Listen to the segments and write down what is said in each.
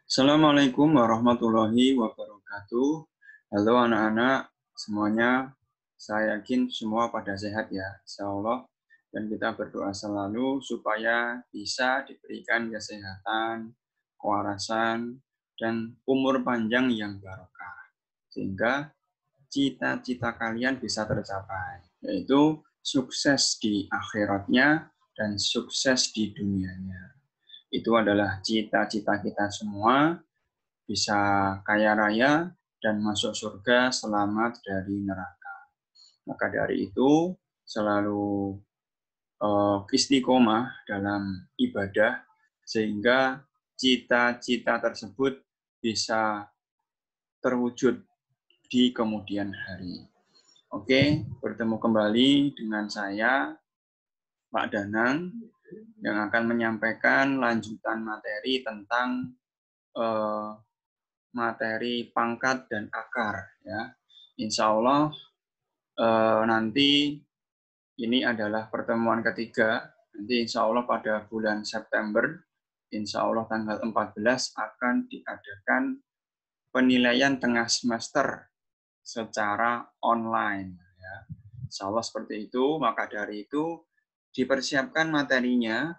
Assalamualaikum warahmatullahi wabarakatuh. Halo anak-anak semuanya, saya yakin semua pada sehat ya, insya Allah. Dan kita berdoa selalu supaya bisa diberikan kesehatan, kewarasan, dan umur panjang yang barokah. Sehingga cita-cita kalian bisa tercapai, yaitu sukses di akhiratnya dan sukses di dunianya. Itu adalah cita-cita kita semua, bisa kaya raya dan masuk surga selamat dari neraka. Maka dari itu selalu istiqomah dalam ibadah sehingga cita-cita tersebut bisa terwujud di kemudian hari. Oke, bertemu kembali dengan saya Pak Danang yang akan menyampaikan lanjutan materi tentang materi pangkat dan akar ya. Insya Allah nanti ini adalah pertemuan ketiga. Nanti insya Allah pada bulan September, insya Allah tanggal 14 akan diadakan penilaian tengah semester secara online. Ya. Insya Allah seperti itu, maka dari itu dipersiapkan materinya,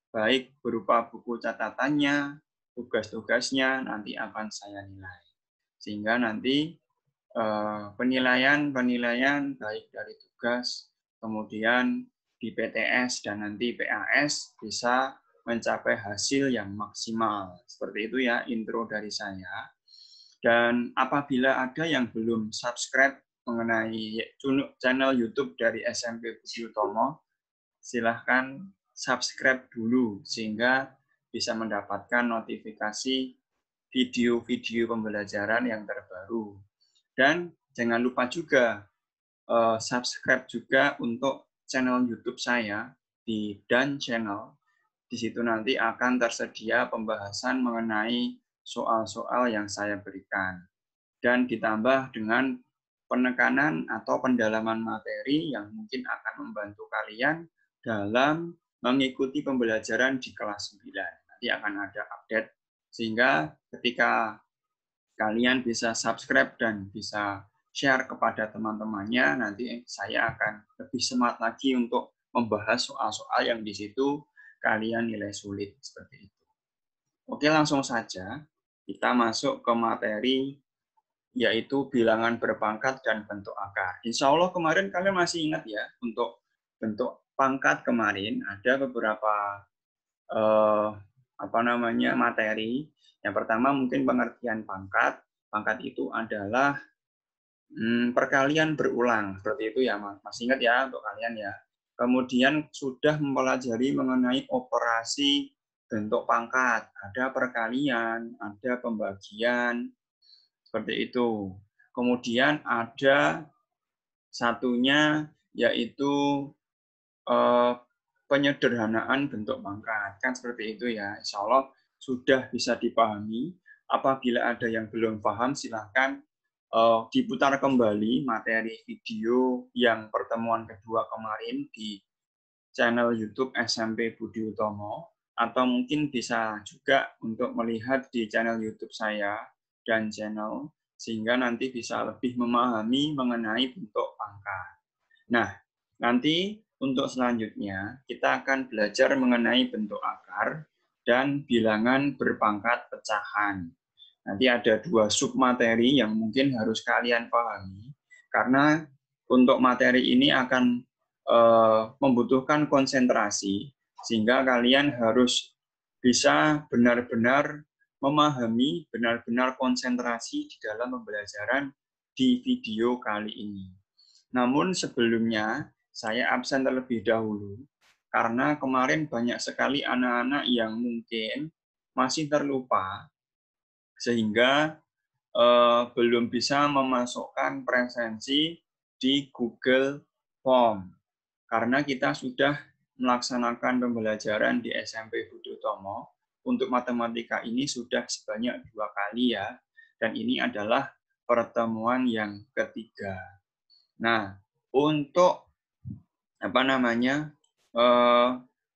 baik berupa buku catatannya, tugas-tugasnya, nanti akan saya nilai. Sehingga nanti penilaian baik dari tugas, kemudian di PTS dan nanti PAS bisa mencapai hasil yang maksimal. Seperti itu ya intro dari saya. Dan apabila ada yang belum subscribe mengenai channel YouTube dari SMP Budi Utomo, silahkan subscribe dulu sehingga bisa mendapatkan notifikasi video-video pembelajaran yang terbaru. Dan jangan lupa juga subscribe juga untuk channel YouTube saya di Dan Channel. Di situ nanti akan tersedia pembahasan mengenai soal-soal yang saya berikan. Dan ditambah dengan penekanan atau pendalaman materi yang mungkin akan membantu kalian dalam mengikuti pembelajaran di kelas 9. Nanti akan ada update. Sehingga ketika kalian bisa subscribe dan bisa share kepada teman-temannya, nanti saya akan lebih semangat lagi untuk membahas soal-soal yang di situ kalian nilai sulit seperti itu. Oke, langsung saja kita masuk ke materi yaitu bilangan berpangkat dan bentuk akar. Insya Allah kemarin kalian masih ingat ya, untuk bentuk pangkat kemarin ada beberapa materi. Yang pertama mungkin pengertian pangkat. Pangkat itu adalah perkalian berulang, seperti itu ya, masih ingat ya untuk kalian ya. Kemudian sudah mempelajari mengenai operasi bentuk pangkat, ada perkalian, ada pembagian, seperti itu. Kemudian ada satunya yaitu penyederhanaan bentuk pangkat, kan seperti itu ya. Insya Allah sudah bisa dipahami. Apabila ada yang belum paham, silahkan diputar kembali materi video yang pertemuan kedua kemarin di channel YouTube SMP Budi Utomo, atau mungkin bisa juga untuk melihat di channel YouTube saya dan channel, sehingga nanti bisa lebih memahami mengenai bentuk pangkat. Nah, nanti untuk selanjutnya kita akan belajar mengenai bentuk akar dan bilangan berpangkat pecahan. Nanti ada 2 submateri yang mungkin harus kalian pahami, karena untuk materi ini akan membutuhkan konsentrasi, sehingga kalian harus bisa benar-benar memahami, benar-benar konsentrasi di dalam pembelajaran di video kali ini. Namun sebelumnya, saya absen terlebih dahulu, karena kemarin banyak sekali anak-anak yang mungkin masih terlupa, sehingga belum bisa memasukkan presensi di Google Form. Karena kita sudah melaksanakan pembelajaran di SMP Budi Utomo, untuk matematika ini sudah sebanyak 2 kali ya, dan ini adalah pertemuan yang ketiga. Nah, untuk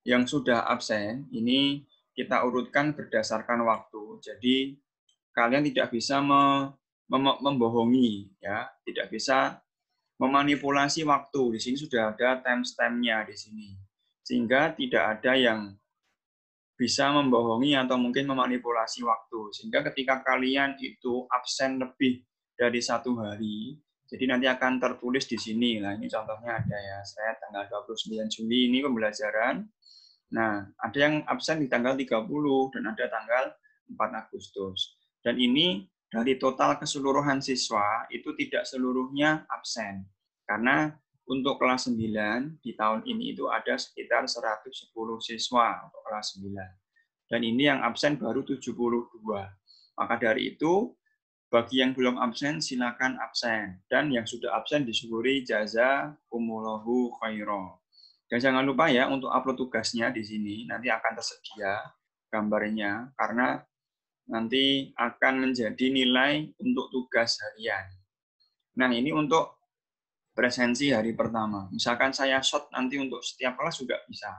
yang sudah absen, ini kita urutkan berdasarkan waktu. Jadi kalian tidak bisa membohongi, ya, tidak bisa memanipulasi waktu. Di sini sudah ada timestamp-nya di sini, sehingga tidak ada yang bisa membohongi atau mungkin memanipulasi waktu. Sehingga ketika kalian itu absen lebih dari 1 hari, jadi nanti akan tertulis di sini. Nah, ini contohnya ada ya, saya tanggal 29 Juli ini pembelajaran. Nah, ada yang absen di tanggal 30 dan ada tanggal 4 Agustus. Dan ini dari total keseluruhan siswa itu tidak seluruhnya absen. Karena untuk kelas 9 di tahun ini itu ada sekitar 110 siswa untuk kelas 9. Dan ini yang absen baru 72. Maka dari itu, bagi yang belum absen, silakan absen. Dan yang sudah absen disyukuri jazakumullahu khairan. Dan jangan lupa ya untuk upload tugasnya di sini, nanti akan tersedia gambarnya, karena nanti akan menjadi nilai untuk tugas harian. Nah, ini untuk presensi hari pertama. Misalkan saya shot nanti untuk setiap kelas juga bisa.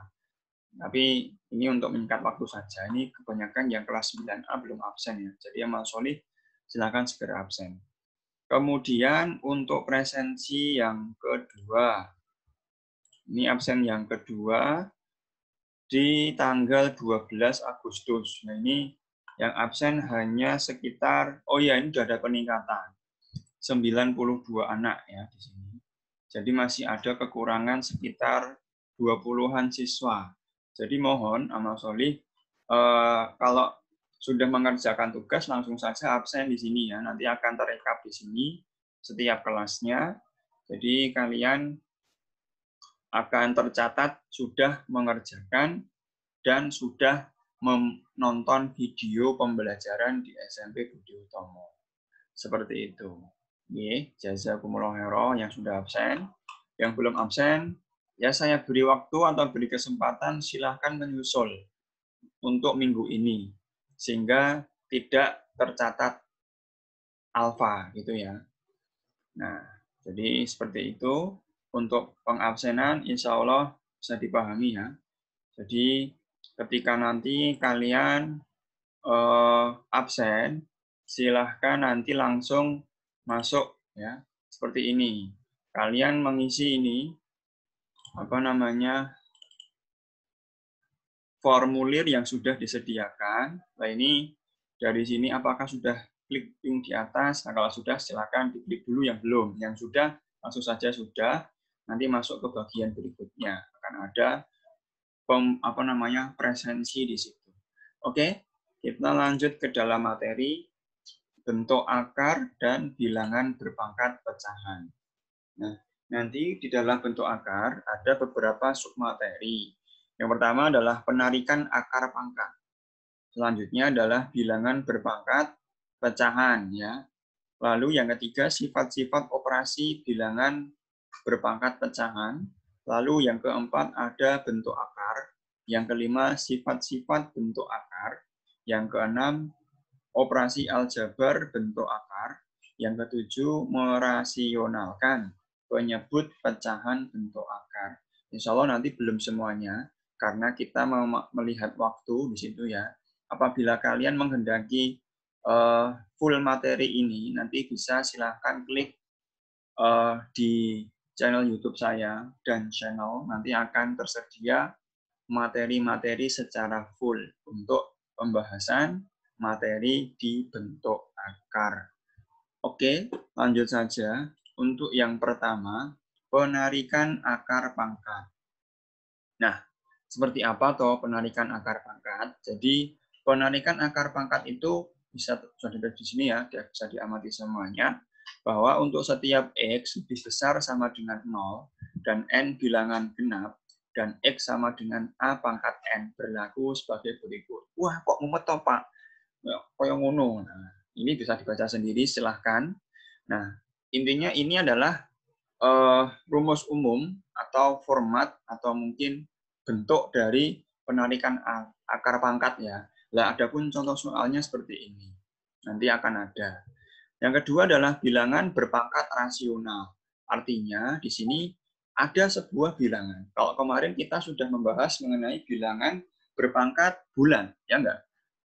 Tapi ini untuk meningkat waktu saja. Ini kebanyakan yang kelas 9A belum absen ya. Jadi yang mau solid, silakan segera absen. Kemudian untuk presensi yang kedua. Ini absen yang kedua di tanggal 12 Agustus. Nah, ini yang absen hanya sekitar, oh ya, ini sudah ada peningkatan. 92 anak ya di sini. Jadi masih ada kekurangan sekitar 20-an siswa. Jadi mohon amal solih, kalau sudah mengerjakan tugas langsung saja absen di sini ya. Nanti akan terekap di sini setiap kelasnya. Jadi kalian akan tercatat sudah mengerjakan dan sudah menonton video pembelajaran di SMP Budi Utomo. Seperti itu. Jazakumullah khairan yang sudah absen. Yang belum absen, ya saya beri waktu atau beri kesempatan, silahkan menyusul untuk minggu ini. Sehingga tidak tercatat alfa gitu ya. Nah, jadi seperti itu. Untuk pengabsenan, insya Allah bisa dipahami ya. Jadi ketika nanti kalian absen, silahkan nanti langsung masuk ya. Seperti ini. Kalian mengisi ini apa namanya formulir yang sudah disediakan. Nah, ini dari sini apakah sudah klik link di atas? Nah, kalau sudah silakan diklik dulu, yang belum. Yang sudah langsung saja sudah. Nanti masuk ke bagian berikutnya. Akan ada presensi di situ. Oke, kita lanjut ke dalam materi bentuk akar dan bilangan berpangkat pecahan. Nah, nanti di dalam bentuk akar ada beberapa submateri. Yang pertama adalah penarikan akar pangkat. Selanjutnya adalah bilangan berpangkat pecahan ya. Lalu yang ketiga sifat-sifat operasi bilangan berpangkat pecahan. Lalu yang keempat ada bentuk akar. Yang kelima sifat-sifat bentuk akar. Yang keenam operasi aljabar bentuk akar. Yang ketujuh merasionalkan penyebut pecahan bentuk akar. Insya Allah nanti belum semuanya karena kita mau melihat waktu di situ ya. Apabila kalian menghendaki full materi ini, nanti bisa silahkan klik di channel YouTube saya dan channel, nanti akan tersedia materi-materi secara full untuk pembahasan materi di bentuk akar. Oke, lanjut saja. Untuk yang pertama, penarikan akar pangkat. Nah, seperti apa toh penarikan akar pangkat? Jadi, penarikan akar pangkat itu bisa sudah di sini ya, bisa diamati semuanya, bahwa untuk setiap X lebih besar sama dengan 0, dan N bilangan genap, dan X sama dengan A pangkat N berlaku sebagai berikut. Wah, kok mumet toh, Pak? Kayak ngono. Nah, ini bisa dibaca sendiri, silahkan. Nah, intinya ini adalah rumus umum atau format atau mungkin bentuk dari penarikan akar pangkat ya. Nah, adapun contoh soalnya seperti ini. Nanti akan ada. Yang kedua adalah bilangan berpangkat rasional. Artinya di sini ada sebuah bilangan. Kalau kemarin kita sudah membahas mengenai bilangan berpangkat bulan, ya enggak?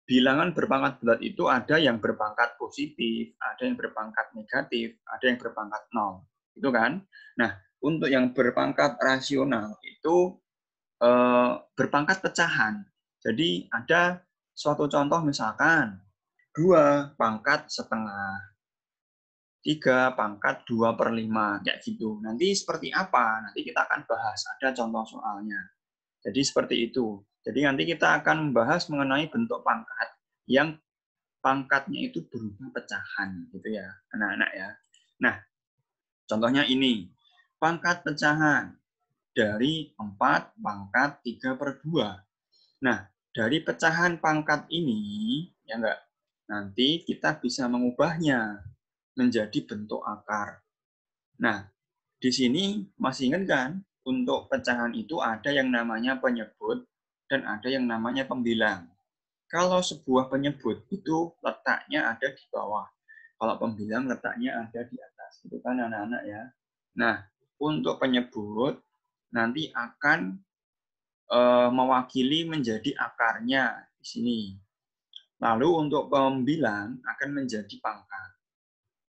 Bilangan berpangkat bulat itu ada yang berpangkat positif, ada yang berpangkat negatif, ada yang berpangkat 0. Itu kan? Nah, untuk yang berpangkat rasional itu berpangkat pecahan. Jadi ada suatu contoh misalkan 2 pangkat setengah, 3 pangkat 2/5, kayak gitu. Nanti seperti apa? Nanti kita akan bahas, ada contoh soalnya. Jadi seperti itu. Jadi nanti kita akan membahas mengenai bentuk pangkat yang pangkatnya itu berubah pecahan, gitu ya, anak-anak ya. Nah, contohnya ini, pangkat pecahan dari 4 pangkat 3/2. Nah, dari pecahan pangkat ini, ya enggak, nanti kita bisa mengubahnya menjadi bentuk akar. Nah, di sini masih ingat kan, untuk pecahan itu ada yang namanya penyebut dan ada yang namanya pembilang. Kalau sebuah penyebut itu letaknya ada di bawah. Kalau pembilang letaknya ada di atas. Itu kan anak-anak ya. Nah, untuk penyebut nanti akan mewakili menjadi akarnya di sini. Lalu untuk pembilang akan menjadi pangkat.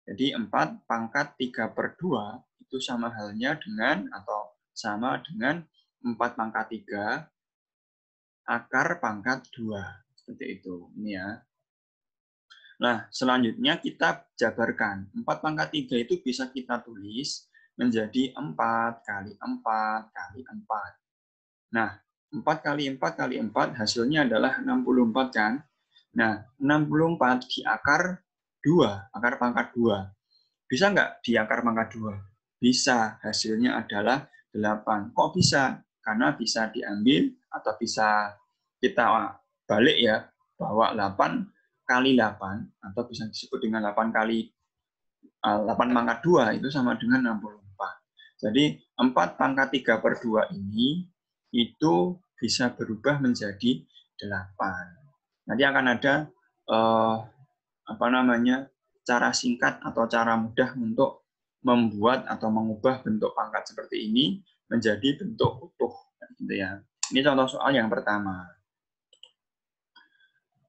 Jadi 4 pangkat 3/2 itu sama halnya dengan atau sama dengan 4 pangkat 3 akar pangkat 2. Seperti itu. Ini ya. Nah, selanjutnya kita jabarkan. 4 pangkat 3 itu bisa kita tulis menjadi 4 kali 4 kali 4. Nah, 4 kali 4 kali 4 hasilnya adalah 64 kan? Nah, 64 di akar 2, akar pangkat 2. Bisa nggak di akar pangkat 2? Bisa, hasilnya adalah 8. Kok bisa? Karena bisa diambil atau bisa kita balik ya, bahwa 8 kali 8, atau bisa disebut dengan 8 kali 8 pangkat 2 itu sama dengan 64. Jadi 4 pangkat 3/2 ini itu bisa berubah menjadi 8. Nanti akan ada cara singkat atau cara mudah untuk membuat atau mengubah bentuk pangkat seperti ini menjadi bentuk utuh, gitu ya. Ini contoh soal yang pertama.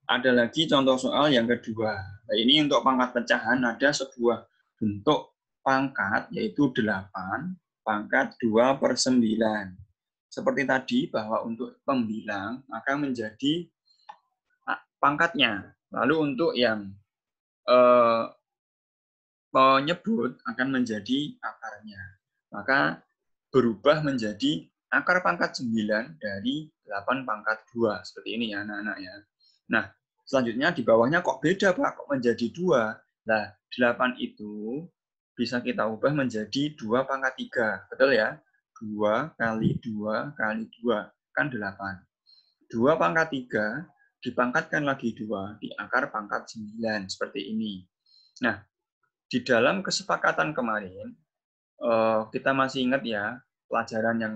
Ada lagi contoh soal yang kedua. Nah, ini untuk pangkat pecahan ada sebuah bentuk pangkat yaitu 8 pangkat 2/9. Seperti tadi bahwa untuk pembilang maka menjadi pangkatnya. Lalu untuk yang penyebut akan menjadi akarnya. Maka berubah menjadi akar pangkat 9 dari 8 pangkat 2. Seperti ini ya anak-anak ya. Nah, selanjutnya di bawahnya kok beda Pak, kok menjadi 2. Nah, 8 itu bisa kita ubah menjadi 2 pangkat 3. Betul ya? 2 kali 2 kali 2 kan 8. 2 pangkat 3 dipangkatkan lagi 2 di akar pangkat 9. Seperti ini. Nah, di dalam kesepakatan kemarin, kita masih ingat ya, pelajaran yang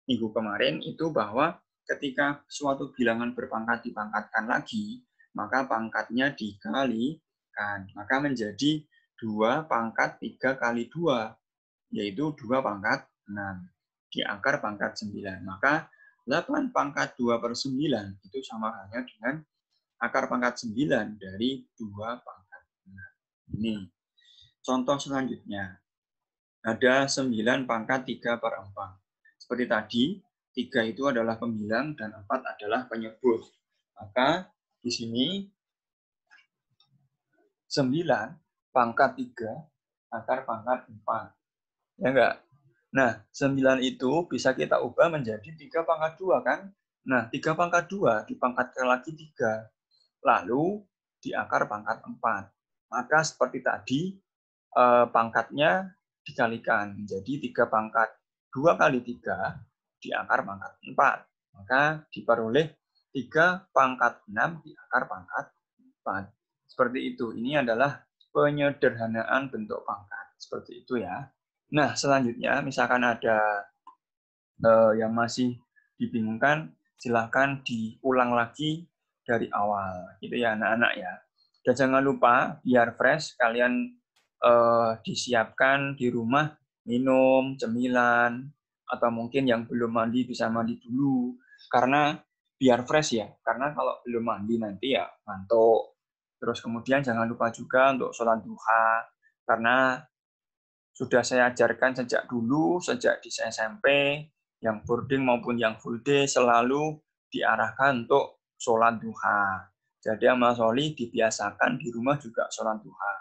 minggu kemarin itu bahwa ketika suatu bilangan berpangkat dipangkatkan lagi, maka pangkatnya dikalikan. Maka menjadi 2 pangkat 3 kali 2, yaitu 2 pangkat 6 di akar pangkat 9. Maka 8 pangkat 2/9 itu sama halnya dengan akar pangkat 9 dari 2 pangkat 6. Ini. Contoh selanjutnya, ada 9 pangkat 3/4. Seperti tadi, 3 itu adalah pembilang dan 4 adalah penyebut. Maka di sini 9 pangkat 3 akar pangkat 4. Ya enggak? Nah, 9 itu bisa kita ubah menjadi 3 pangkat 2 kan? Nah, 3 pangkat 2 dipangkatkan lagi 3. Lalu di akar pangkat 4. Maka seperti tadi, pangkatnya dikalikan menjadi 3 pangkat 2 kali 3 di akar pangkat 4. Maka diperoleh 3 pangkat 6 di akar pangkat 4. Seperti itu. Ini adalah penyederhanaan bentuk pangkat. Seperti itu ya. Nah, selanjutnya misalkan ada yang masih dibingungkan, silahkan diulang lagi dari awal. Gitu ya anak-anak ya. Dan jangan lupa, biar fresh, kalian disiapkan di rumah minum, cemilan, atau mungkin yang belum mandi bisa mandi dulu. Karena biar fresh ya, karena kalau belum mandi nanti ya ngantuk. Terus kemudian jangan lupa juga untuk sholat duha, karena sudah saya ajarkan sejak dulu, sejak di SMP, yang boarding maupun yang full day selalu diarahkan untuk sholat duha. Jadi Mas Oli dibiasakan di rumah juga sholat duha,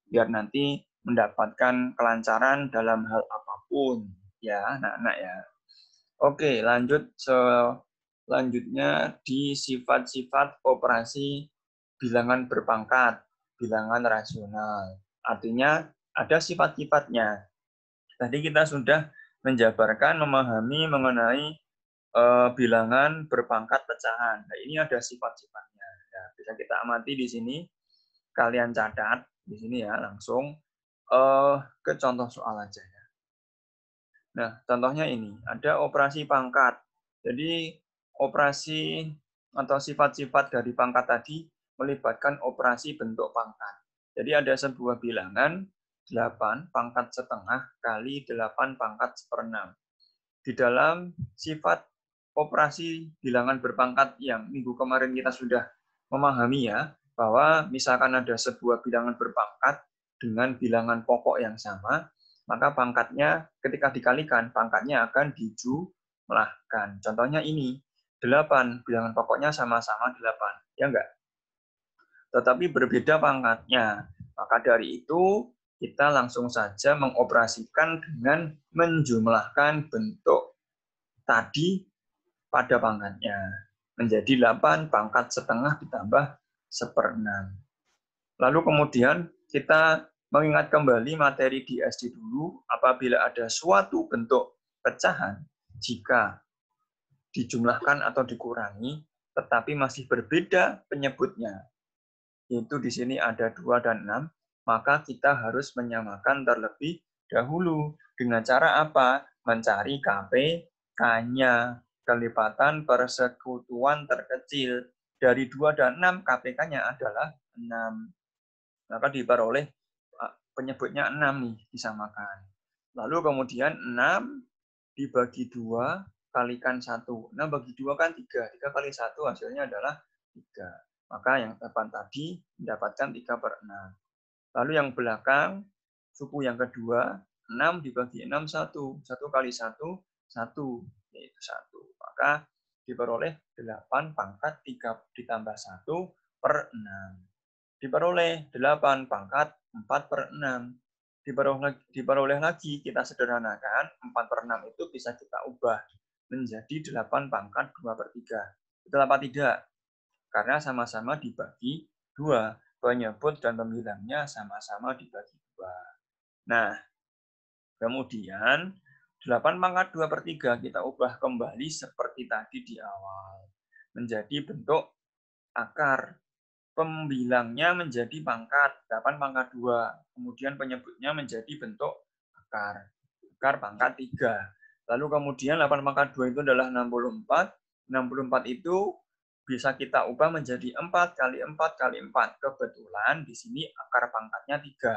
biar nanti mendapatkan kelancaran dalam hal apapun, ya anak-anak ya. Oke, lanjut selanjutnya di sifat-sifat operasi bilangan berpangkat, bilangan rasional. Artinya ada sifat-sifatnya. Tadi kita sudah menjabarkan, memahami mengenai bilangan berpangkat pecahan. Nah, ini ada sifat-sifatnya. Ya, bisa kita amati di sini. Kalian catat di sini ya, langsung ke contoh soal aja ya. Nah, contohnya ini, ada operasi pangkat. Jadi, operasi atau sifat-sifat dari pangkat tadi melibatkan operasi bentuk pangkat. Jadi, ada sebuah bilangan 8 pangkat setengah kali 8 pangkat seperenam. Di dalam sifat operasi bilangan berpangkat yang minggu kemarin kita sudah memahami ya, bahwa misalkan ada sebuah bilangan berpangkat dengan bilangan pokok yang sama, maka pangkatnya ketika dikalikan, pangkatnya akan dijumlahkan. Contohnya ini, 8, bilangan pokoknya sama-sama 8, ya enggak? Tetapi berbeda pangkatnya. Maka dari itu, kita langsung saja mengoperasikan dengan menjumlahkan bentuk tadi pada pangkatnya. Menjadi 8 pangkat setengah ditambah 1/6. Lalu kemudian kita mengingat kembali materi di SD dulu, apabila ada suatu bentuk pecahan, jika dijumlahkan atau dikurangi, tetapi masih berbeda penyebutnya, yaitu di sini ada 2 dan 6, maka kita harus menyamakan terlebih dahulu. Dengan cara apa? Mencari KPK-nya, kelipatan persekutuan terkecil. Dari 2 dan 6, KPK-nya adalah 6. Maka diperoleh penyebutnya 6 nih, disamakan. Lalu kemudian 6 dibagi 2, kalikan 1. 6 bagi 2 kan 3. 3 kali 1 hasilnya adalah 3. Maka yang depan tadi mendapatkan 3/6. Lalu yang belakang, suku yang kedua, 6 dibagi 6, 1. 1 kali 1, 1. Yaitu 1. Maka diperoleh 8 pangkat 3 ditambah 1/6. Diperoleh 8 pangkat 4/6. Diperoleh lagi, kita sederhanakan, 4/6 itu bisa kita ubah menjadi 8 pangkat 2/3. Betul apa tidak? Karena sama-sama dibagi 2. Penyebut dan pembilangnya sama-sama dibagi 2. Nah, kemudian 8 pangkat 2/3 kita ubah kembali seperti tadi di awal. Menjadi bentuk akar. Pembilangnya menjadi pangkat, 8 pangkat 2. Kemudian penyebutnya menjadi bentuk akar. Akar pangkat 3. Lalu kemudian 8 pangkat 2 itu adalah 64. 64 itu bisa kita ubah menjadi 4 kali 4 kali 4. Kebetulan di sini akar pangkatnya 3.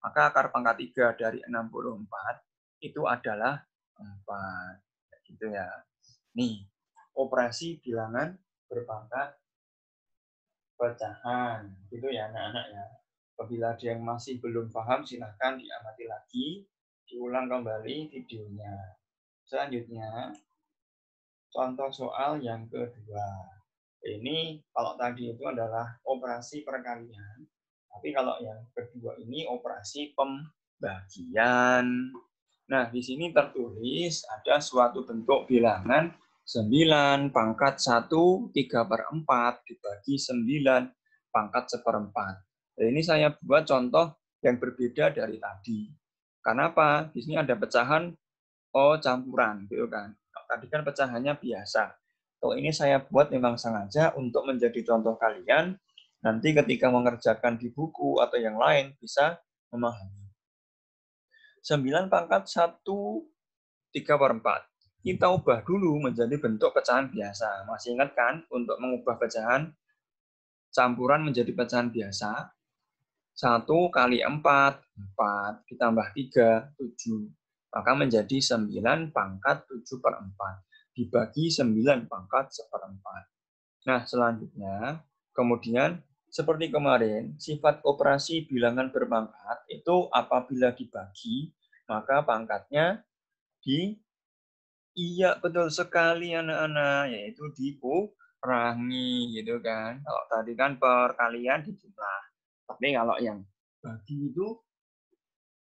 Maka akar pangkat 3 dari 64 itu adalah 4. Gitu ya. Nih, operasi bilangan berpangkat pecahan. Gitu ya anak-anak ya. Apabila ada yang masih belum paham, silahkan diamati lagi, diulang kembali videonya. Selanjutnya, contoh soal yang kedua. Ini kalau tadi itu adalah operasi perkalian, tapi kalau yang kedua ini operasi pembagian. Nah, di sini tertulis ada suatu bentuk bilangan 9 pangkat 1 3/4 dibagi 9 pangkat 1/4. Nah, ini saya buat contoh yang berbeda dari tadi. Karena apa? Di sini ada pecahan campuran, gitu kan. Tadi kan pecahannya biasa. Kalau ini saya buat memang sengaja untuk menjadi contoh kalian, nanti ketika mengerjakan di buku atau yang lain bisa memahami. 9 pangkat 1 3/4. Kita ubah dulu menjadi bentuk pecahan biasa. Masih ingat kan untuk mengubah pecahan campuran menjadi pecahan biasa? 1 kali 4, 4. Ditambah 3, 7. Maka menjadi 9 pangkat 7/4. Dibagi 9 pangkat 1/4. Nah, selanjutnya, kemudian seperti kemarin, sifat operasi bilangan berpangkat itu apabila dibagi, maka pangkatnya di iya, betul sekali anak-anak, yaitu dikurangi gitu kan. Kalau tadi kan perkalian dijumlah. Tapi kalau yang bagi itu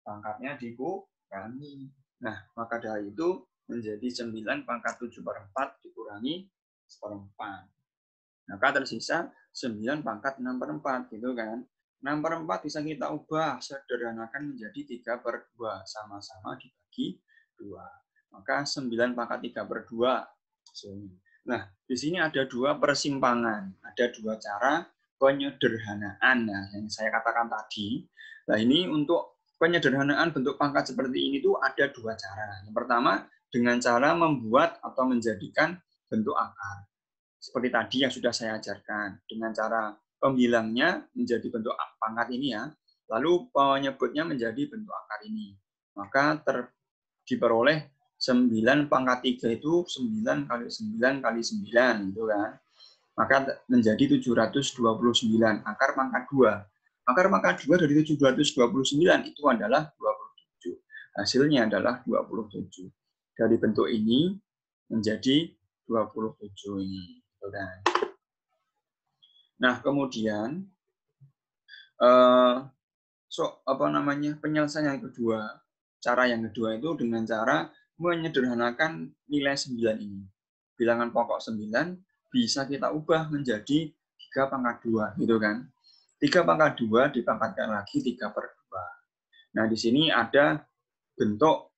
pangkatnya dikurangi. Nah, maka dari itu menjadi 9 pangkat 7/4 dikurangi 1/4. Maka tersisa 9 pangkat 6/4 gitu kan. 6/4 bisa kita ubah sederhanakan menjadi 3/2. Sama-sama dibagi 2. Maka 9 pangkat 3/2. Nah, di sini ada dua persimpangan. Ada dua cara penyederhanaan. Nah, yang saya katakan tadi. Nah, ini untuk penyederhanaan bentuk pangkat seperti ini tuh ada dua cara. Yang pertama, dengan cara membuat atau menjadikan bentuk akar. Seperti tadi yang sudah saya ajarkan. Dengan cara pembilangnya menjadi bentuk pangkat ini ya. Lalu penyebutnya menjadi bentuk akar ini. Maka diperoleh 9 pangkat 3 itu 9 kali 9 kali 9 gitu kan. Maka menjadi 729 akar pangkat 2. Akar pangkat 2 dari 729 itu adalah 27. Hasilnya adalah 27. Dari bentuk ini menjadi 27 ini. Gitu kan. Nah, kemudian penyelesaian yang kedua, cara yang kedua itu dengan cara menyederhanakan nilai 9 ini. Bilangan pokok 9 bisa kita ubah menjadi 3/2 gitu kan. 3/2 dipangkatkan lagi 3/2. Nah, di sini ada bentuk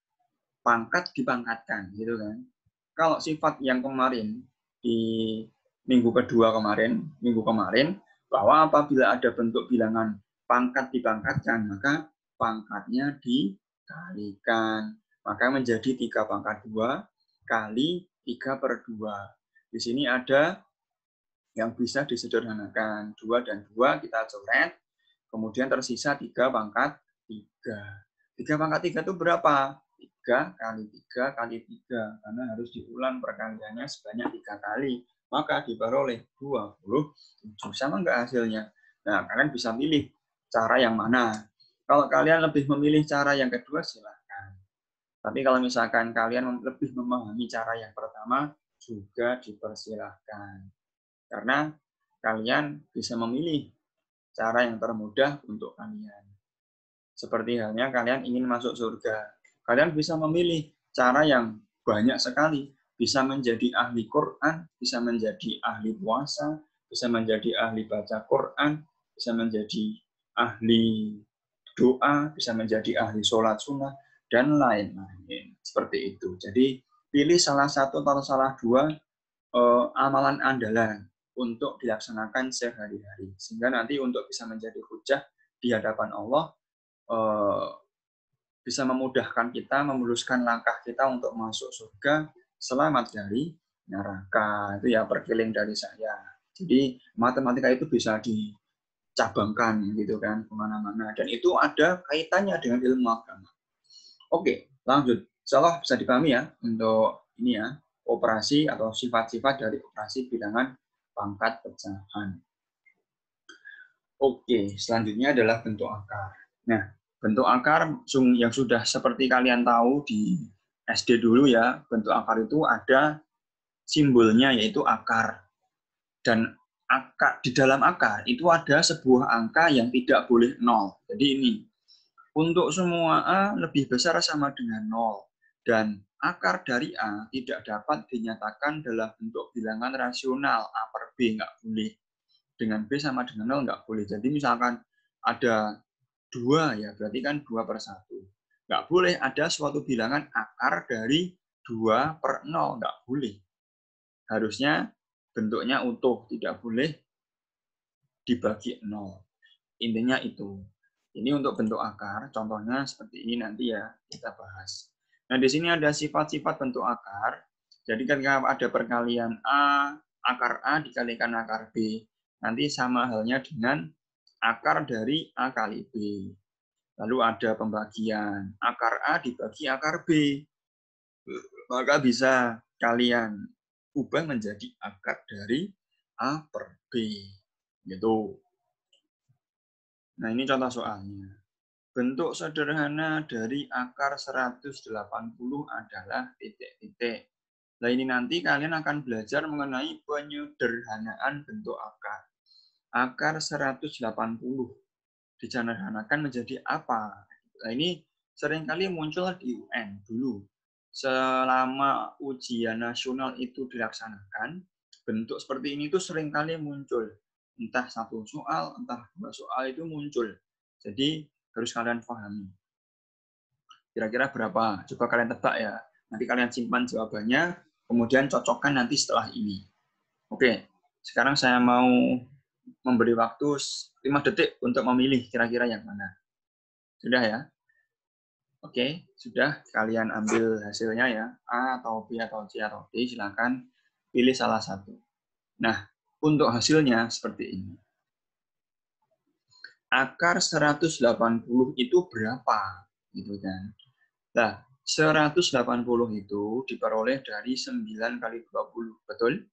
pangkat dipangkatkan gitu kan. Kalau sifat yang kemarin di minggu kemarin bahwa apabila ada bentuk bilangan pangkat dipangkatkan, maka pangkatnya dikalikan. Maka menjadi 3/2 kali 3/2. Di sini ada yang bisa disederhanakan. 2 dan 2 kita coret, kemudian tersisa 3/3. 3/3 itu berapa? 3 kali 3 kali 3, karena harus diulang perkaliannya sebanyak 3 kali. Maka diperoleh 27. Sama enggak hasilnya? Nah, kalian bisa pilih cara yang mana. Kalau kalian lebih memilih cara yang kedua, silakan. Tapi kalau misalkan kalian lebih memahami cara yang pertama, juga dipersilahkan. Karena kalian bisa memilih cara yang termudah untuk kalian. Seperti halnya kalian ingin masuk surga. Kalian bisa memilih cara yang banyak sekali. Bisa menjadi ahli Quran, bisa menjadi ahli puasa, bisa menjadi ahli baca Quran, bisa menjadi ahli doa, bisa menjadi ahli sholat sunnah, dan lain-lain. Seperti itu. Jadi pilih salah satu atau salah dua amalan andalan untuk dilaksanakan sehari-hari. Sehingga nanti untuk bisa menjadi hujah di hadapan Allah, bisa memudahkan kita, memuluskan langkah kita untuk masuk surga, selamat dari neraka. Itu ya perkeling dari saya. Jadi matematika itu bisa dicabangkan gitu kan kemana-mana. Dan itu ada kaitannya dengan ilmu agama. Oke, lanjut. Insyaallah bisa dipahami ya untuk ini ya, operasi atau sifat-sifat dari operasi bilangan pangkat pecahan. Oke, selanjutnya adalah bentuk akar. Nah, bentuk akar yang sudah seperti kalian tahu di SD dulu ya, bentuk akar itu ada simbolnya yaitu akar. Dan di dalam akar itu ada sebuah angka yang tidak boleh 0. Jadi ini, untuk semua A lebih besar sama dengan 0. Dan akar dari A tidak dapat dinyatakan dalam bentuk bilangan rasional A per B, nggak boleh. Dengan B sama dengan 0 nggak boleh. Jadi misalkan ada 2 ya, berarti kan 2/1. Nggak boleh ada suatu bilangan akar dari 2/0, nggak boleh. Harusnya bentuknya utuh, tidak boleh dibagi 0. Intinya itu. Ini untuk bentuk akar, contohnya seperti ini nanti ya kita bahas. Nah, di sini ada sifat-sifat bentuk akar. Jadi ketika ada perkalian A, akar A dikalikan akar B, nanti sama halnya dengan akar dari A kali B. Lalu ada pembagian, akar A dibagi akar B. Maka bisa kalian ubah menjadi akar dari A per B. Gitu. Nah, ini contoh soalnya. Bentuk sederhana dari akar 180 adalah titik-titik. Nah, ini nanti kalian akan belajar mengenai penyederhanaan bentuk akar. Akar 180 disederhanakan menjadi apa? Nah, ini seringkali muncul di UN dulu. Selama ujian nasional itu dilaksanakan, bentuk seperti ini tuh seringkali muncul. Entah satu soal, entah dua soal itu muncul. Jadi harus kalian pahami. Kira-kira berapa? Coba kalian tebak ya. Nanti kalian simpan jawabannya, kemudian cocokkan nanti setelah ini. Oke, sekarang saya mau memberi waktu 5 detik untuk memilih kira-kira yang mana. Sudah ya? Oke, sudah. Kalian ambil hasilnya ya. A atau B atau C atau D, silakan pilih salah satu. Nah, untuk hasilnya seperti ini. Akar 180 itu berapa? Gitu kan. Nah, 180 itu diperoleh dari 9 kali 20. Betul?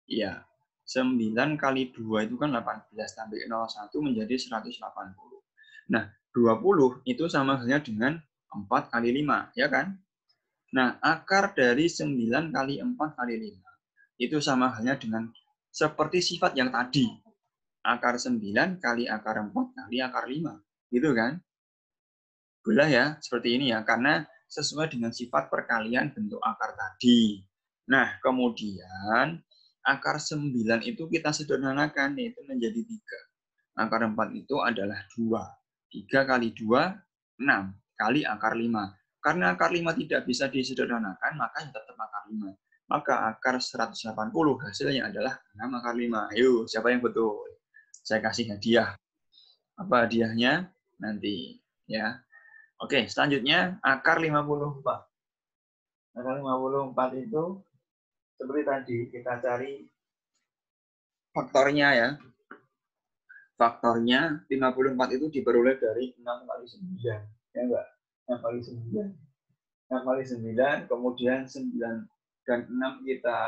Iya. 9 kali 2 itu kan 18. Tambah 01 menjadi 180. Nah, 20 itu sama halnya dengan 4 kali 5. Ya kan? Nah, akar dari 9 kali 4 kali 5 itu sama halnya dengan seperti sifat yang tadi. Akar 9 kali akar 4 kali akar 5. Gitu kan? Boleh ya, seperti ini ya. Karena sesuai dengan sifat perkalian bentuk akar tadi. Nah, kemudian akar 9 itu kita sederhanakan, yaitu menjadi 3. Akar 4 itu adalah 2. 3 kali 2, 6. Kali akar 5. Karena akar 5 tidak bisa disederhanakan, maka tetap akar 5. Maka akar 180 hasilnya adalah 6 akar 5. Ayo, siapa yang betul? Saya kasih hadiah. Apa hadiahnya? Nanti. Ya. Oke, selanjutnya akar 54. Akar 54 itu seperti tadi, kita cari faktornya ya. Faktornya 54 itu diperoleh dari 6 kali 9. Ya enggak? 6 kali 9. 6 kali 9, kemudian 9 dan 6 kita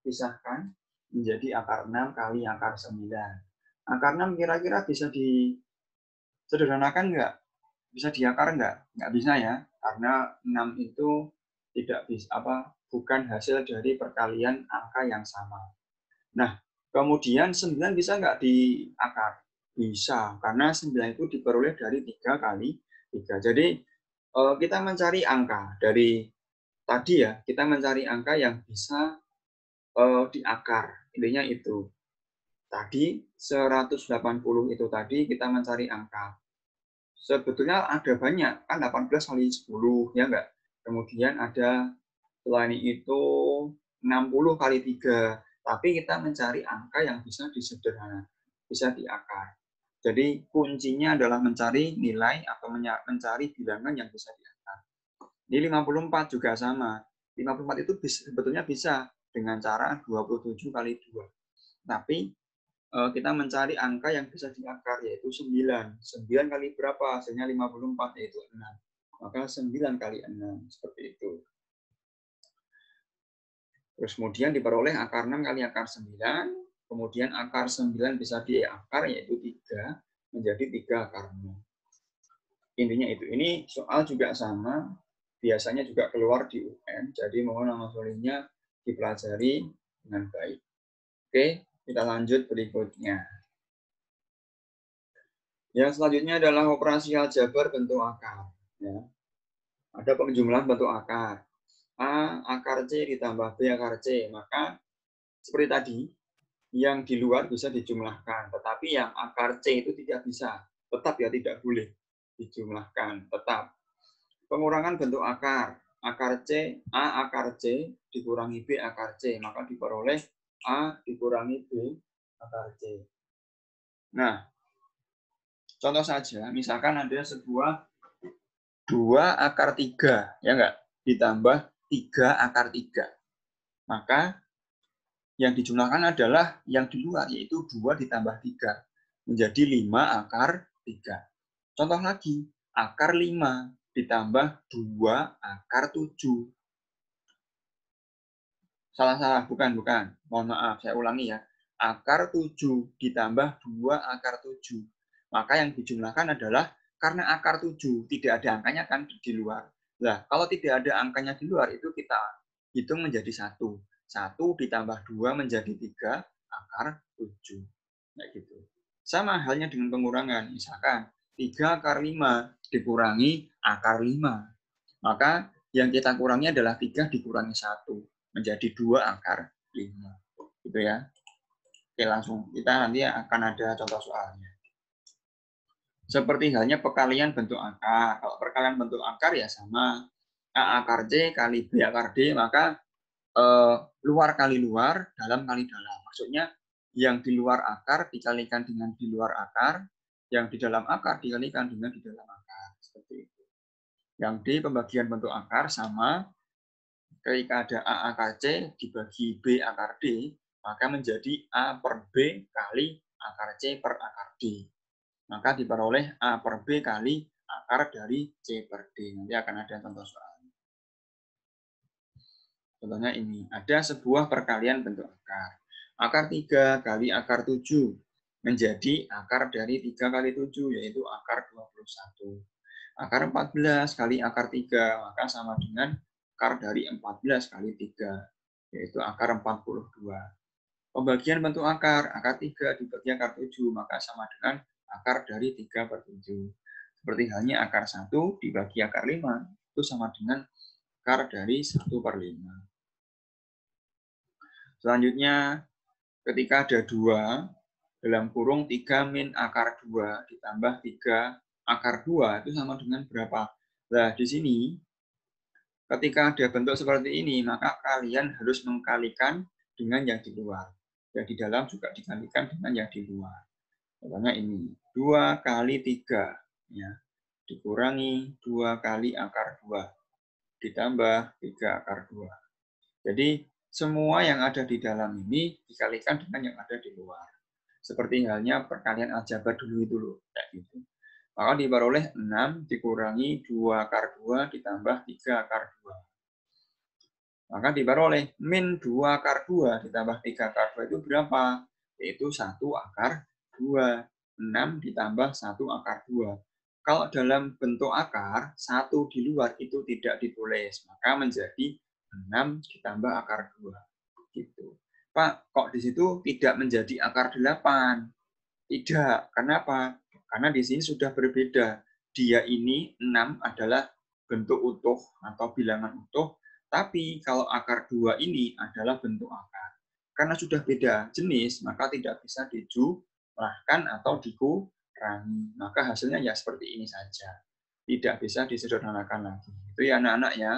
pisahkan menjadi akar 6 kali akar 9. Akar 6 kira-kira bisa disederhanakan enggak? Bisa diakar enggak? Enggak bisa ya, karena 6 itu tidak bisa bukan hasil dari perkalian angka yang sama. Nah, kemudian 9 bisa enggak diakar? Bisa, karena 9 itu diperoleh dari 3 kali 3. Jadi kita mencari angka dari tadi ya, kita mencari angka yang bisa diakar. Intinya itu. Tadi 180 itu tadi kita mencari angka. Sebetulnya ada banyak, kan 18 kali 10, ya enggak? Kemudian ada selain itu 60 kali 3. Tapi kita mencari angka yang bisa disederhanakan, bisa diakar. Jadi kuncinya adalah mencari nilai atau mencari bilangan yang bisa diakar. Di 54 juga sama. 54 itu sebetulnya bisa dengan cara 27 kali 2. Tapi kita mencari angka yang bisa diakar, yaitu 9. 9 kali berapa? Hasilnya 54, yaitu 6. Maka 9 kali 6, seperti itu. Terus kemudian diperoleh akar 6 kali akar 9. Kemudian akar 9 bisa diakar, yaitu 3, menjadi 3 akar 6. Intinya itu. Ini soal juga sama. Biasanya juga keluar di UN. Jadi mohon nama soalnya dipelajari dengan baik. Oke. Kita lanjut berikutnya. Yang selanjutnya adalah operasi aljabar bentuk akar. Ya. Ada penjumlahan bentuk akar. A akar C ditambah B akar C. Maka seperti tadi, yang di luar bisa dijumlahkan. Tetapi yang akar C itu tidak bisa. Tetap ya, tidak boleh dijumlahkan. Tetap. Pengurangan bentuk akar. Akar C, A akar C dikurangi B akar C. Maka diperoleh A dikurangi B akar C. Nah, contoh saja, misalkan ada sebuah 2 akar 3, ya enggak? Ditambah 3 akar 3. Maka yang dijumlahkan adalah yang di luar, yaitu 2 ditambah 3. Menjadi 5 akar 3. Contoh lagi, akar 5 ditambah 2 akar 7. Salah, bukan. Mohon maaf, saya ulangi ya. Akar 7 ditambah 2 akar 7. Maka yang dijumlahkan adalah karena akar 7 tidak ada angkanya kan di luar. Nah, kalau tidak ada angkanya di luar itu kita hitung menjadi 1. 1 ditambah 2 menjadi 3 akar 7. Kayak gitu. Sama halnya dengan pengurangan. Misalkan 3 akar 5 dikurangi akar 5. Maka yang kita kurangi adalah 3 dikurangi 1. Menjadi 2 akar 5. Gitu ya. Oke, langsung. Kita nanti akan ada contoh soalnya. Seperti halnya perkalian bentuk akar. Kalau perkalian bentuk akar ya sama. A akar C kali B akar D, maka luar kali luar, dalam kali dalam. Maksudnya yang di luar akar dikalikan dengan di luar akar, yang di dalam akar dikalikan dengan di dalam akar. Seperti itu. Yang D pembagian bentuk akar sama ketika ada A akar C dibagi B akar D, maka menjadi A per B kali akar C per akar D. Maka diperoleh A per B kali akar dari C per D. Nanti akan ada contoh soal. Contohnya ini, ada sebuah perkalian bentuk akar. Akar 3 kali akar 7 menjadi akar dari 3 kali 7, yaitu akar 21. Akar 14 kali akar 3, maka sama dengan akar dari 14 kali 3, yaitu akar 42. Pembagian bentuk akar 3 dibagi akar 7, maka sama dengan akar dari 3 per 7. Seperti halnya akar 1 dibagi akar 5, itu sama dengan akar dari 1 per 5. Selanjutnya, ketika ada 2, dalam kurung 3 min akar 2 ditambah 3 akar 2, itu sama dengan berapa? Nah, di sini, ketika ada bentuk seperti ini, maka kalian harus mengkalikan dengan yang di luar. Yang di dalam juga dikalikan dengan yang di luar. Contohnya ini, 2 kali 3, ya, dikurangi 2 kali akar 2, ditambah 3 akar 2. Jadi, semua yang ada di dalam ini dikalikan dengan yang ada di luar. Seperti halnya perkalian aljabar dulu itu loh, kayak gitu. Maka diperoleh 6 dikurangi 2 akar 2 ditambah 3 akar 2. Maka diperoleh min 2 akar 2 ditambah 3 akar 2 itu berapa? Yaitu 1 akar 2. 6 ditambah 1 akar 2. Kalau dalam bentuk akar, 1 di luar itu tidak ditulis. Maka menjadi 6 ditambah akar 2. Gitu. Pak, kok di situ tidak menjadi akar 8? Tidak. Kenapa? Karena di sini sudah berbeda. Dia ini 6 adalah bentuk utuh atau bilangan utuh, tapi kalau akar 2 ini adalah bentuk akar. Karena sudah beda jenis, maka tidak bisa dijumlahkan atau dikurangi. Maka hasilnya ya seperti ini saja. Tidak bisa disederhanakan lagi. Itu ya anak-anak ya.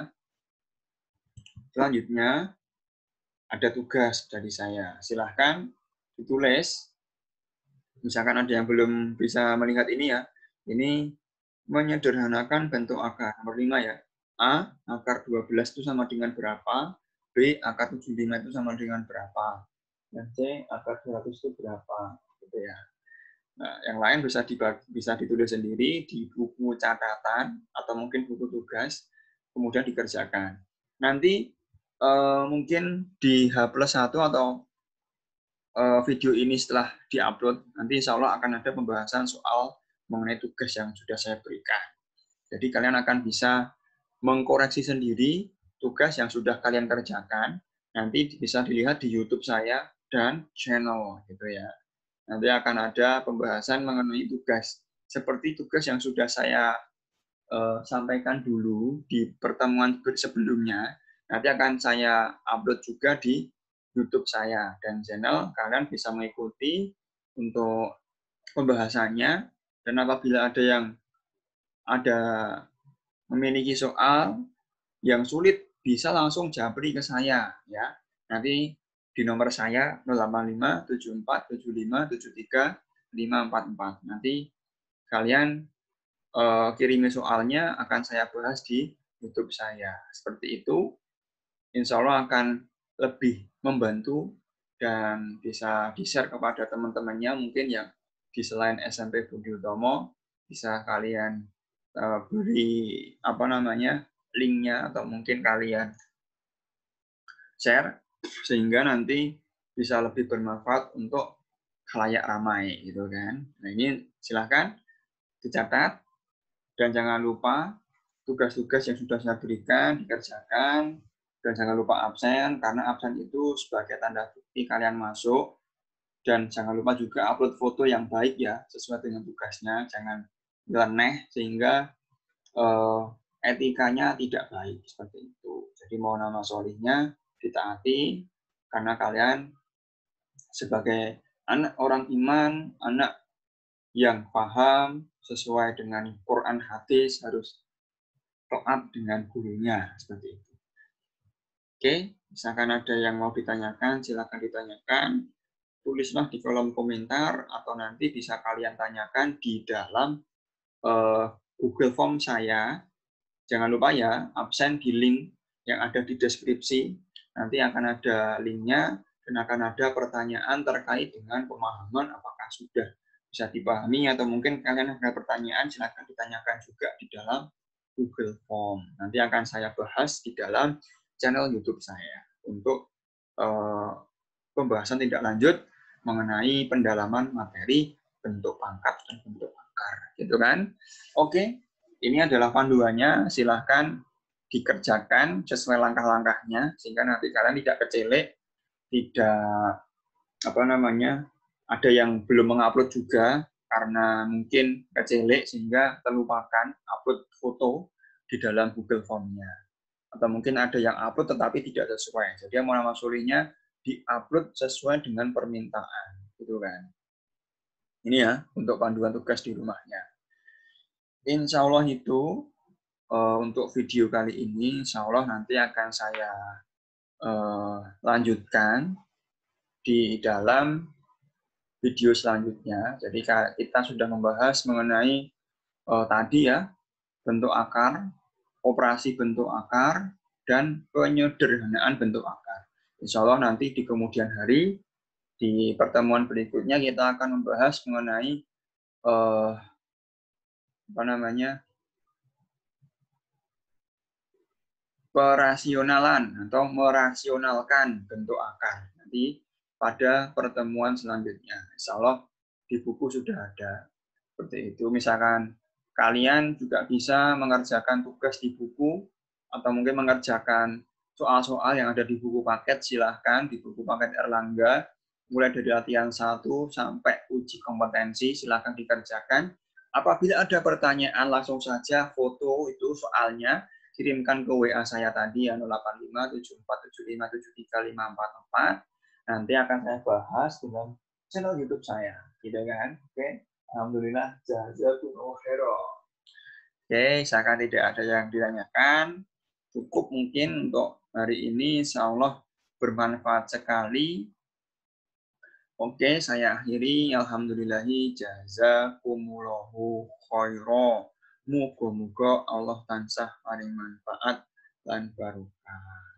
Selanjutnya, ada tugas dari saya. Silahkan ditulis. Misalkan ada yang belum bisa melihat ini ya. Ini menyederhanakan bentuk akar. Nomor 5 ya. A, akar 12 itu sama dengan berapa? B, akar 75 itu sama dengan berapa? Dan C, akar 200 itu berapa? Gitu ya. Nah, yang lain bisa ditulis sendiri di buku catatan atau mungkin buku tugas, kemudian dikerjakan. Nanti mungkin di H+1 atau video ini setelah diupload, nanti insya Allah akan ada pembahasan soal mengenai tugas yang sudah saya berikan. Jadi kalian akan bisa mengkoreksi sendiri tugas yang sudah kalian kerjakan. Nanti bisa dilihat di YouTube saya dan channel gitu ya. Nanti akan ada pembahasan mengenai tugas. Seperti tugas yang sudah saya sampaikan dulu di pertemuan sebelumnya, nanti akan saya upload juga di YouTube saya dan channel. Kalian bisa mengikuti untuk pembahasannya, dan apabila ada memiliki soal yang sulit, bisa langsung japri ke saya ya. Nanti di nomor saya 085 74 75 73 544. Nanti kalian kirimi soalnya, akan saya bahas di YouTube saya. Seperti itu, insya Allah akan lebih membantu dan bisa di-share kepada teman-temannya mungkin yang di selain SMP Budi Utomo, bisa kalian beri linknya atau mungkin kalian share sehingga nanti bisa lebih bermanfaat untuk khalayak ramai gitu kan. Nah, ini silahkan dicatat dan jangan lupa tugas-tugas yang sudah saya berikan dikerjakan dan jangan lupa absen karena absen itu sebagai tanda bukti kalian masuk. Dan jangan lupa juga upload foto yang baik ya, sesuai dengan tugasnya. Jangan nyeleneh sehingga etikanya tidak baik seperti itu. Jadi mohon nama solihnya ditaati karena kalian sebagai anak orang iman, anak yang paham sesuai dengan Quran hadis harus taat dengan gurunya seperti itu. Oke, misalkan ada yang mau ditanyakan, silakan ditanyakan. Tulislah di kolom komentar atau nanti bisa kalian tanyakan di dalam Google Form saya. Jangan lupa ya, absen di link yang ada di deskripsi. Nanti akan ada linknya dan akan ada pertanyaan terkait dengan pemahaman apakah sudah bisa dipahami atau mungkin kalian ada pertanyaan, silakan ditanyakan juga di dalam Google Form. Nanti akan saya bahas di dalam channel YouTube saya untuk pembahasan tindak lanjut mengenai pendalaman materi bentuk pangkat dan bentuk akar, gitu kan? Oke, ini adalah panduannya. Silahkan dikerjakan sesuai langkah-langkahnya sehingga nanti kalian tidak kecelek, tidak ada yang belum mengupload juga karena mungkin kecelek sehingga terlupakan upload foto di dalam Google Form-nya. Atau mungkin ada yang upload tetapi tidak sesuai. Jadi yang mau nama solihnya di-upload sesuai dengan permintaan, gitu kan. Ini ya, untuk panduan tugas di rumahnya. Insya Allah itu untuk video kali ini, insya Allah nanti akan saya lanjutkan di dalam video selanjutnya. Jadi kita sudah membahas mengenai tadi ya, bentuk akar, operasi bentuk akar, dan penyederhanaan bentuk akar. Insya Allah nanti di kemudian hari, di pertemuan berikutnya kita akan membahas mengenai perasionalan atau merasionalkan bentuk akar. Nanti pada pertemuan selanjutnya. Insya Allah di buku sudah ada. Seperti itu. Misalkan kalian juga bisa mengerjakan tugas di buku atau mungkin mengerjakan soal-soal yang ada di buku paket, silahkan di buku paket Erlangga. Mulai dari latihan 1 sampai uji kompetensi, silahkan dikerjakan. Apabila ada pertanyaan, langsung saja foto itu soalnya, kirimkan ke WA saya tadi ya 08574757354. Nanti akan saya bahas dalam channel YouTube saya, gitu kan? Oke, alhamdulillah jazakumullah khairan. Oke, misalkan tidak ada yang ditanyakan, cukup mungkin untuk hari ini, insya Allah bermanfaat sekali. Oke, saya akhiri. Alhamdulillahi jazakumullahu khairan. Muga-muga Allah tansah paring manfaat lan barokah.